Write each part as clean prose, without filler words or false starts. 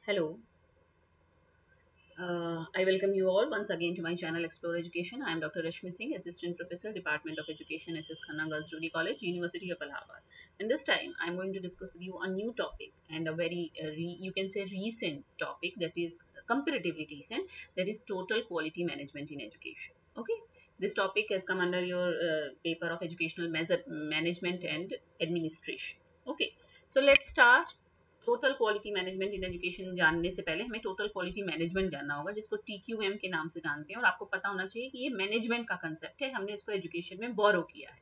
Hello, I welcome you all once again to my channel Explore Education. I am Dr. Rashmi Singh, Assistant Professor, Department of Education, SS Khanna Girls Degree College, University of Allahabad. And this time I am going to discuss with you a new topic and a very, you can say recent topic, that is comparatively recent, that is total quality management in education. Okay, this topic has come under your paper of educational management and administration. Okay, so let's start. Total quality management in education जानने से पहले हमें total quality management जानना होगा, जिसको TQM के नाम से जानते हैं, और आपको पता होना चाहिए कि ये मैनेजमेंट का कंसेप्ट है, हमने इसको एजुकेशन में बोरो किया है।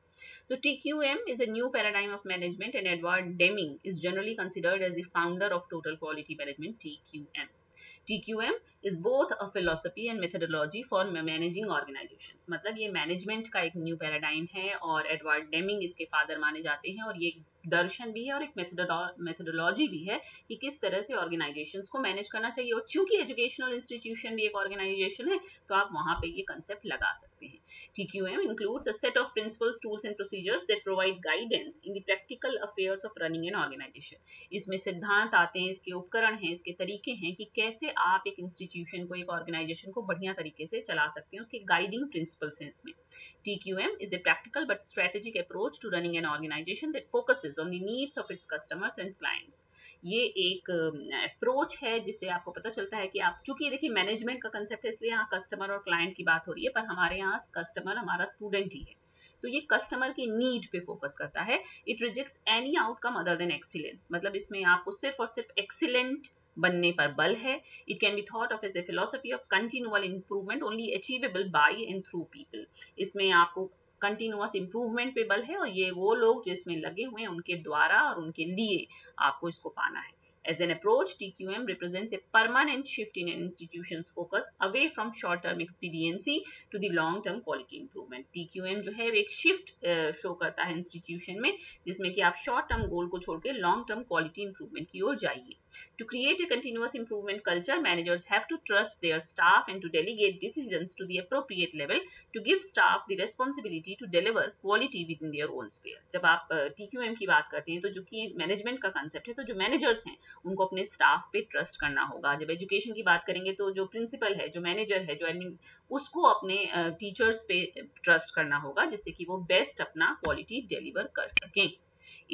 तो TQM is a new paradigm of management and Edward Deming is generally considered as the founder of total quality management TQM. TQM is both a philosophy and methodology for managing organizations। मतलब ये management का एक new paradigm है और Edward Deming इसके father माने जाते हैं, और ये दर्शन भी है और एक मेथोडोलॉजी भी है कि किस तरह से ऑर्गेनाइजेशंस को मैनेज करना चाहिए। और चूंकि एजुकेशनल इंस्टीट्यूशन भी एक ऑर्गेनाइजेशन है, तो आप वहां पे ये कंसेप्ट लगा सकते हैं। TQM includes a set of principles, tools and procedures that provide guidance in the practical affairs of running an organization। इसमें सिद्धांत आते हैं, इसके उपकरण हैं, इसके तरीके हैं कि कैसे आप एक इंस्टीट्यूशन को, एक ऑर्गेनाइजेशन को बढ़िया तरीके से चला सकते हैं, उसके गाइडिंग प्रिंसिपल्स हैं इसमें। TQM is a practical but strategic approach to running an organization that focuses on the needs of its customers and clients। ये एक अप्रोच है जिससे आपको पता चलता है कि आप, चूंकि देखिए मैनेजमेंट का कंसेप्ट है इसलिए यहाँ कस्टमर और क्लाइंट की बात हो रही है, पर हमारे यहाँ कस्टमर हमारा स्टूडेंट ही है, तो ये कस्टमर की नीड पे फोकस करता है। It rejects any outcome other than excellence. मतलब इसमें आपको सिर्फ और सिर्फ एक्सीलेंट बनने पर बल है। It can be thought of as a philosophy of continual improvement only achievable by and through people. इसमें आपको कंटिन्यूअस इंप्रूवमेंट पे बल है, और ये वो लोग जो इसमें लगे हुए हैं उनके द्वारा और उनके लिए आपको इसको पाना है। As an approach, TQM represents a permanent shift in an institution's focus away from short-term expediency to the long-term quality improvement। TQM जो है एक shift शो करता है इंस्टीट्यूशन में, जिसमें कि आप शॉर्ट टर्म गोल को छोड़ के लॉन्ग टर्म क्वालिटी इंप्रूवमेंट की ओर जाइए। To create a continuous improvement culture, managers have to trust their staff and to delegate decisions to the appropriate level to give staff the responsibility to deliver quality within their own sphere। जब आप TQM की बात करते हैं तो जो कि management का कंसेप्ट है, तो जो मैनेजर्स हैं उनको अपने स्टाफ पे ट्रस्ट करना होगा। जब एजुकेशन की बात करेंगे तो जो प्रिंसिपल है, जो मैनेजर है, जो एडमिन, उसको अपने टीचर्स पे ट्रस्ट करना होगा, जिससे कि वो बेस्ट अपना क्वालिटी डिलीवर कर सकें।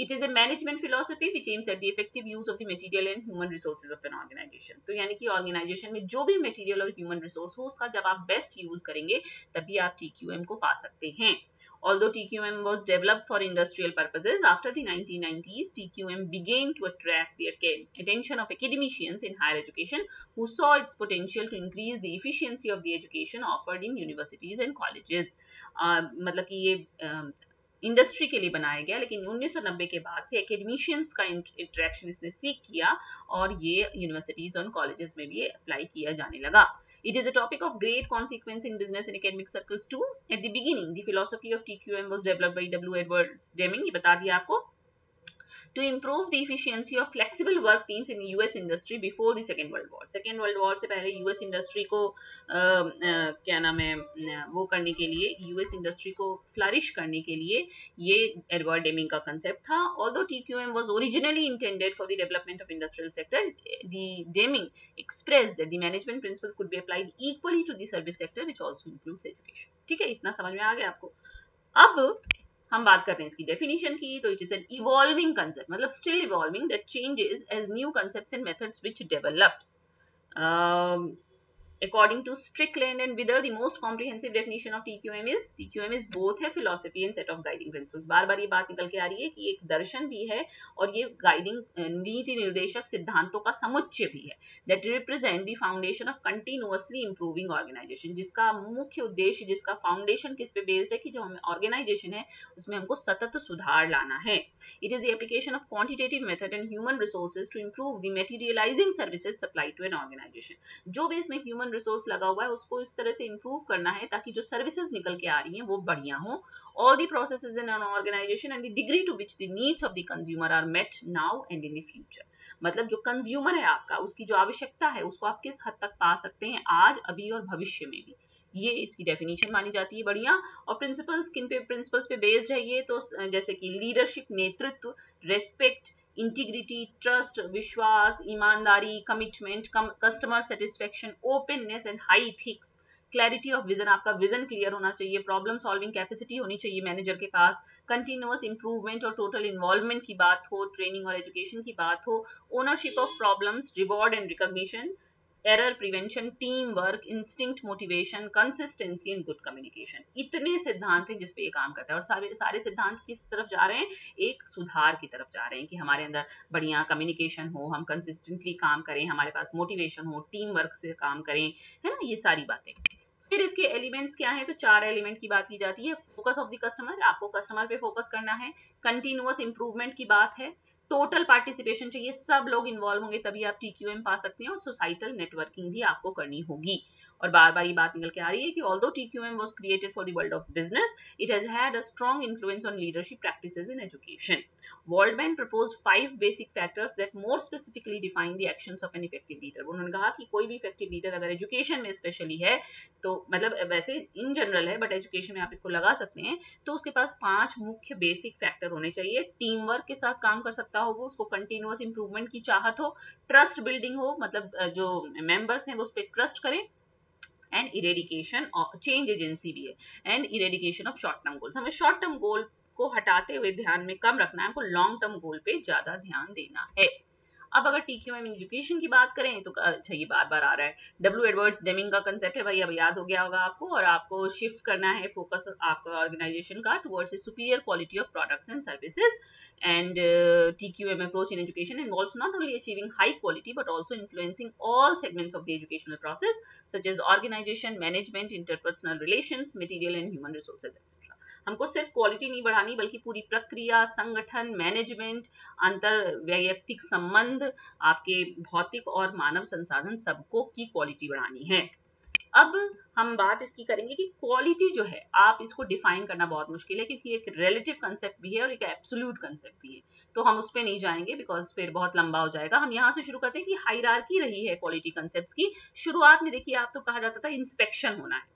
It is a management philosophy which aims at the effective use of the material and human resources of an organization। तो यानी कि ऑर्गेनाइजेशन में जो भी मटेरियल और ह्यूमन रिसोर्स हो, उसका जब आप बेस्ट यूज करेंगे तभी आप TQM को पा सकते हैं। Although TQM was developed for industrial purposes, after the 1990s, TQM began to attract the attention of academicians in higher education who saw its potential to increase the efficiency of the education offered in universities and colleges। मतलब कि ये industry के लिए बनाया गया, लेकिन 1990 के बाद से एकेडमिशियंस का इंटरेक्शन इसने सीख किया और ये यूनिवर्सिटीज और कॉलेजेस में भी अप्लाई किया जाने लगा। It is a topic of great consequence in business and academic circles too। At the beginning, the philosophy of TQM was developed by W. Edwards Deming। ये बता दिया आपको। To improve the efficiency of flexible work teams in US industry before the Second World War। Second World War से पहले US industry को क्या नाम है वो करने के लिए, US इंडस्ट्री को फ्लरिश करने के लिए ये एडवर्ड डेमिंग का कंसेप्ट था। Although TQM was originally intended for the development of industrial sector, the Deming expressed that the management principles could be applied equally to the service sector, which also includes education। ठीक है, इतना समझ में आ गया आपको। अब हम बात करते हैं इसकी डेफिनेशन की। तो it is an evolving concept, मतलब still evolving, that changes as new concepts and methods which develops. According to Strickland and Wither, the most comprehensive definition of TQM is both a philosophy and set of guiding principles। बार बार ये बात निकल के आ रही है कि एक दर्शन भी है और ये गाइडिंग नीति निर्देशक सिद्धांतों का समुच्चय भी है। That represent the foundation of continuously improving organization। जिसका मुख्य उद्देश्य, जिसका फाउंडेशन किस पे बेस्ड है कि जो ऑर्गेनाइजेशन है उसमें हमको सतत सुधार लाना है। It is the application of quantitative method and human resources to improve the materializing services supplied to an organization। जो भी इसमें ह्यूमन रिसोर्स लगा हुआ है उसको इस तरह से इंप्रूव करना है ताकि जो सर्विसेज निकल के आ रही हैं वो बढ़िया हो। All the processes in an organization and the degree to which the needs of the consumer are met now and in the future। मतलब जो कंज्यूमर है आपका, उसकी जो आवश्यकता है उसको आप किस हद तक पा सकते हैं आज, अभी और भविष्य में भी, ये इसकी डेफिनेशन मानी जाती है। बढ़िया। और प्रिंसिपल्स किन पे, प्रिंसिपल्स पे बेस्ड है ये, तो जैसे कि लीडरशिप, नेतृत्व, रेस्पेक्ट, इंटीग्रिटी, ट्रस्ट, विश्वास, ईमानदारी, commitment, customer satisfaction, openness and high ethics, clarity of vision, आपका विजन क्लियर होना चाहिए, प्रॉब्लम सॉल्विंग कैपेसिटी होनी चाहिए मैनेजर के पास, कंटिन्यूअस इंप्रूवमेंट और टोटल इन्वॉल्वमेंट की बात हो, ट्रेनिंग और एजुकेशन की बात हो, ownership of problems, reward and recognition, error prevention, team work, instinct, motivation, consistency and good communication. इतने सिद्धांत हैं जिसपे ये काम करता है, और सारे सारे सिद्धांत किस तरफ जा रहे हैं, एक सुधार की तरफ जा रहे हैं कि हमारे अंदर बढ़िया कम्युनिकेशन हो, हम कंसिस्टेंटली काम करें, हमारे पास मोटिवेशन हो, टीम वर्क से काम करें, है ना, ये सारी बातें। फिर इसके एलिमेंट्स क्या हैं, तो 4 एलिमेंट की बात की जाती है। फोकस ऑफ द कस्टमर, आपको कस्टमर पे फोकस करना है, कंटिन्यूअस इंप्रूवमेंट की बात है, टोटल पार्टिसिपेशन चाहिए, सब लोग इन्वॉल्व होंगे तभी आप टीक्यूएम पा सकते हैं, और सोसाइटल नेटवर्किंग भी आपको करनी होगी। और बार बार ये बात निकल के आ रही है कि although TQM was created for the world of business, it has had a strong influence on leadership practices in education. World bank proposed 5 basic factors that more specifically define the actions of an effective leader. उन्होंने कहा कि कोई भी effective leader अगर education में specially है, तो मतलब वैसे इन जनरल है बट एजुकेशन में आप इसको लगा सकते हैं, तो उसके पास 5 मुख्य बेसिक फैक्टर होने चाहिए। टीम वर्क के साथ काम कर सकता हो, वो उसको कंटिन्यूअस इंप्रूवमेंट की चाहत हो, ट्रस्ट बिल्डिंग हो, मतलब जो मेंबर्स हैं वो उस पर ट्रस्ट करें, and eradication of change agency भी है, and eradication of short term goals. हमें शॉर्ट टर्म गोल को हटाते हुए ध्यान में कम रखना है, हमको लॉन्ग टर्म गोल पे ज्यादा ध्यान देना है। अब अगर टीक्यूएम एजुकेशन की बात करें तो अच्छा ये बार बार आ रहा है, डब्ल्यू एडवर्ड्स डेमिंग का कंसेप्ट है भाई, अब याद हो गया होगा आपको, और आपको शिफ्ट करना है फोकस आपका ऑर्गेनाइजेशन का towards a superior quality of products and services, and TQM approach in education involves not only achieving high quality but also influencing all segments of the educational process such as organization, management, interpersonal relations, material and human resources etc. हमको सिर्फ quality नहीं बढ़ानी बल्कि पूरी प्रक्रिया, संगठन, management, अंतर वैयक्तिक संबंध, आपके भौतिक और मानव संसाधन सबको की क्वालिटी बढ़ानी है। अब हम बात इसकी करेंगे कि क्वालिटी जो है आप इसको डिफाइन करना बहुत मुश्किल है, क्योंकि एक रिलेटिव कंसेप्ट भी है और एक एब्सोल्यूट कंसेप्ट भी है, तो हम उस पर नहीं जाएंगे बिकॉज फिर बहुत लंबा हो जाएगा। हम यहाँ से शुरू करते हैं कि हायरार्की रही है क्वालिटी कंसेप्ट्स की। शुरुआत में देखिए आप तो कहा जाता था इंस्पेक्शन होना है,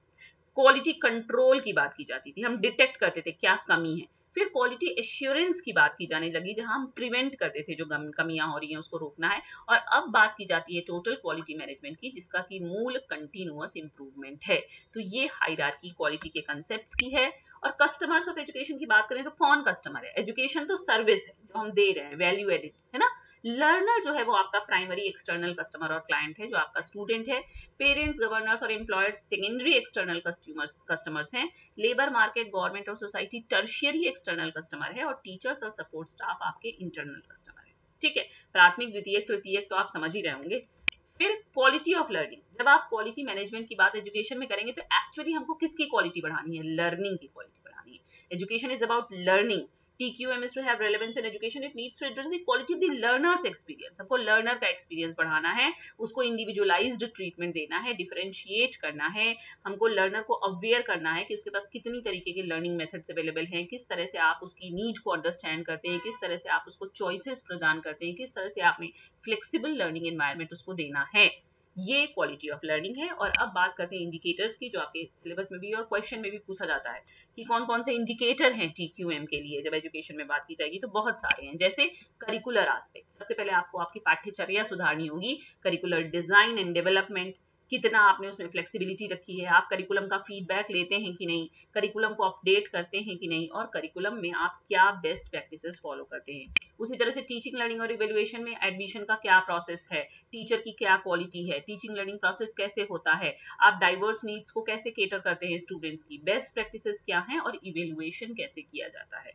क्वालिटी कंट्रोल की बात की जाती थी, हम डिटेक्ट करते थे क्या कमी है, फिर क्वालिटी एश्योरेंस की बात की जाने लगी जहां हम प्रिवेंट करते थे जो कमियां हो रही हैं उसको रोकना है, और अब बात की जाती है टोटल क्वालिटी मैनेजमेंट की जिसका की मूल कंटिन्यूअस इंप्रूवमेंट है। तो ये हायरार्की क्वालिटी के कंसेप्ट्स की है। और कस्टमर्स ऑफ एजुकेशन की बात करें तो कौन कस्टमर है, एजुकेशन तो सर्विस है जो हम दे रहे हैं, वैल्यू एडिड है ना। लर्नर जो है वो आपका प्राइमरी एक्सटर्नल कस्टमर और क्लाइंट है जो आपका स्टूडेंट है। पेरेंट्स, गवर्नर्स और एम्प्लॉयर्स सेकेंडरी एक्सटर्नल कस्टमर्स हैं। लेबर मार्केट, गवर्नमेंट और सोसाइटी टर्शियरी एक्सटर्नल कस्टमर है, और टीचर्स और सपोर्ट स्टाफ आपके इंटरनल कस्टमर है। ठीक है, प्राथमिक, द्वितीयक, तृतीयक तो आप समझ ही रहे होंगे। फिर क्वालिटी ऑफ लर्निंग, जब आप क्वालिटी मैनेजमेंट की बात एजुकेशन में करेंगे तो एक्चुअली हमको किसकी क्वालिटी बढ़ानी है, लर्निंग की क्वालिटी बढ़ानी है। Education is about learning, TQM is to have relevance in education, it needs to address the quality of the learner's experience। हमको लर्नर का एक्सपीरियंस बढ़ाना है, उसको इंडिविजुअलाइज्ड ट्रीटमेंट देना है, डिफरेंशिएट करना है, हमको लर्नर को अवेयर करना है कि उसके पास कितनी तरीके के लर्निंग मेथड्स अवेलेबल हैं, किस तरह से आप उसकी नीड को अंडरस्टैंड करते हैं, किस तरह से आप उसको चॉइसेस प्रदान करते हैं, किस तरह से आपने फ्लेक्सिबल लर्निंग एनवायरनमेंट उसको देना है। ये क्वालिटी ऑफ लर्निंग है। और अब बात करते हैं इंडिकेटर्स की, जो आपके सिलेबस में भी और क्वेश्चन में भी पूछा जाता है कि कौन कौन से इंडिकेटर हैं TQM के लिए। जब एजुकेशन में बात की जाएगी तो बहुत सारे हैं, जैसे करिकुलर एस्पेक्ट, सबसे पहले आपको आपकी पाठ्यचर्या सुधारनी होगी, करिकुलर डिजाइन एंड डेवलपमेंट, कितना आपने उसमें फ्लेक्सिबिलिटी रखी है, आप करिकुलम का फीडबैक लेते हैं कि नहीं, करिकुलम को अपडेट करते हैं कि नहीं, और करिकुलम में आप क्या बेस्ट प्रैक्टिसेस फॉलो करते हैं। उसी तरह से टीचिंग, लर्निंग और इवैल्यूएशन में एडमिशन का क्या प्रोसेस है, टीचर की क्या क्वालिटी है, टीचिंग लर्निंग प्रोसेस कैसे होता है, आप डाइवर्स नीड्स को कैसे केटर करते हैं स्टूडेंट्स की, बेस्ट प्रैक्टिसेस क्या हैं, और इवैल्यूएशन कैसे किया जाता है।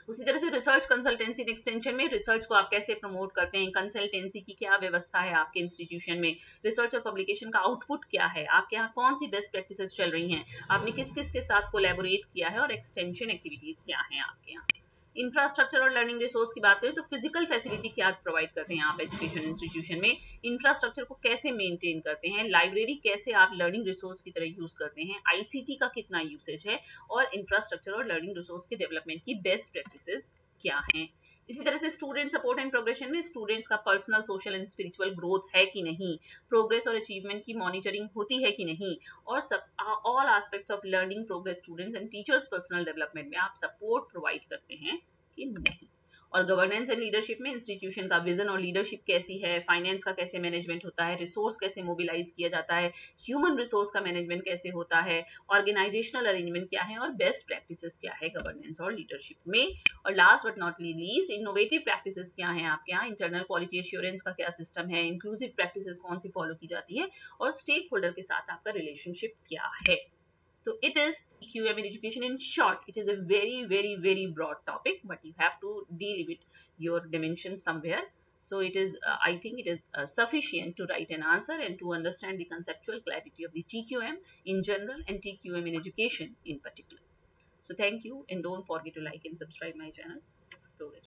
उसी तरह से रिसर्च, कंसल्टेंसी एंड एक्सटेंशन में रिसर्च को आप कैसे प्रमोट करते हैं, कंसल्टेंसी की क्या व्यवस्था है आपके इंस्टीट्यूशन में, रिसर्च और पब्लिकेशन का आउटपुट क्या है, आपके यहाँ कौन सी बेस्ट प्रैक्टिसेस चल रही हैं, आपने किस किस के साथ कोलैबोरेट किया है, और एक्सटेंशन एक्टिविटीज क्या हैं आपके यहाँ। इंफ्रास्ट्रक्चर और लर्निंग रिसोर्स की बात करें तो फिजिकल फैसिलिटी क्या प्रोवाइड करते हैं आप एजुकेशन इंस्टीट्यूशन में, इंफ्रास्ट्रक्चर को कैसे मेंटेन करते हैं, लाइब्रेरी कैसे आप लर्निंग रिसोर्स की तरह यूज करते हैं, ICT का कितना यूसेज है, और इंफ्रास्ट्रक्चर और लर्निंग रिसोर्स के डेवलपमेंट की बेस्ट प्रैक्टिसेस क्या हैं। इसी तरह से स्टूडेंट सपोर्ट एंड प्रोग्रेशन में स्टूडेंट्स का personal, social and spiritual growth है कि नहीं, प्रोग्रेस और अचीवमेंट की मॉनिटरिंग होती है कि नहीं, और सब all aspects of learning, progress, students and teachers personal development में आप सपोर्ट प्रोवाइड करते हैं कि नहीं। और गवर्नेंस एंड लीडरशिप में इंस्टीट्यूशन का विजन और लीडरशिप कैसी है, फाइनेंस का कैसे मैनेजमेंट होता है, रिसोर्स कैसे मोबिलाइज किया जाता है, ह्यूमन रिसोर्स का मैनेजमेंट कैसे होता है, ऑर्गेनाइजेशनल अरेंजमेंट क्या है और बेस्ट प्रैक्टिसेस क्या है गवर्नेंस और लीडरशिप में। और last but not least innovative practices क्या है आपके यहाँ, इंटरनल क्वालिटी एश्योरेंस का क्या सिस्टम है, इंक्लूसिव प्रैक्टिसेस कौन सी फॉलो की जाती है और स्टेक होल्डर के साथ आपका रिलेशनशिप क्या है। So it is TQM in education. In short, it is a very broad topic, but you have to deal with your dimension somewhere. So it is, I think it is sufficient to write an answer and to understand the conceptual clarity of the TQM in general and TQM in education in particular. So thank you, and don't forget to like and subscribe my channel. Explore it.